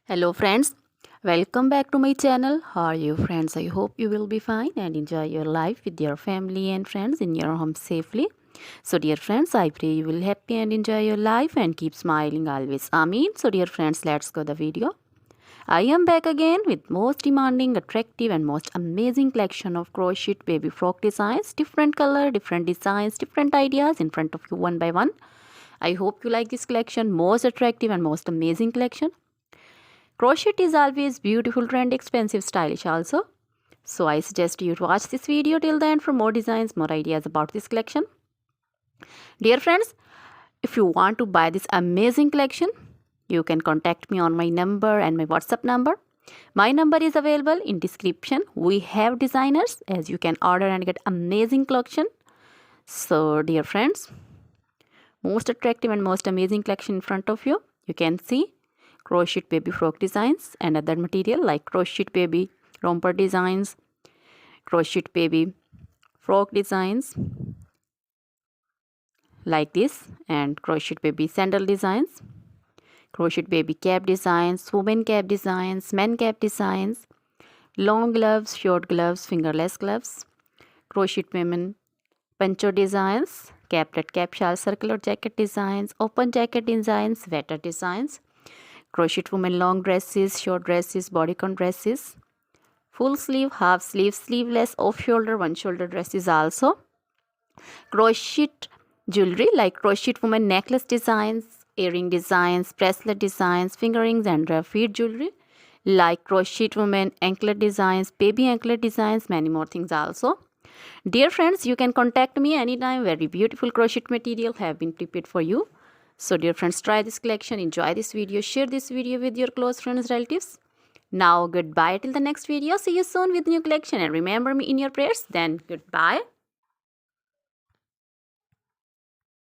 Hello friends, welcome back to my channel. How are you friends? I hope you will be fine and enjoy your life with your family and friends in your home safely. So dear friends, I pray you will happy and enjoy your life and keep smiling always. Amen. So dear friends, let's go the video. I am back again with most demanding, attractive and most amazing collection of crochet baby frock designs. Different color, different designs, different ideas in front of you one by one. I hope you like this collection, most attractive and most amazing collection. Crochet is always beautiful, trendy, expensive, stylish also. So I suggest you to watch this video till the end for more designs, more ideas about this collection. Dear friends, if you want to buy this amazing collection, you can contact me on my number and my WhatsApp number. My number is available in description. We have designers as you can order and get amazing collection. So dear friends, most attractive and most amazing collection in front of you. You can see crochet baby frock designs and other material like crochet baby romper designs, crochet baby frock designs like this, and crochet baby sandal designs, crochet baby cap designs, women cap designs, men cap designs, long gloves, short gloves, fingerless gloves, crochet women poncho designs, caplet cap shawl circular jacket designs, open jacket designs, sweater designs, crochet women long dresses, short dresses, bodycon dresses, full sleeve, half sleeve, sleeveless, off shoulder, one shoulder dresses also. Crochet jewelry like crochet women necklace designs, earring designs, bracelet designs, finger rings and feet jewelry like crochet women anklet designs, baby anklet designs, many more things also. Dear friends, you can contact me anytime. Very beautiful crochet material have been prepared for you. So dear friends, try this collection, enjoy this video, share this video with your close friends, relatives. Now goodbye till the next video. See you soon with new collection and remember me in your prayers. Then goodbye.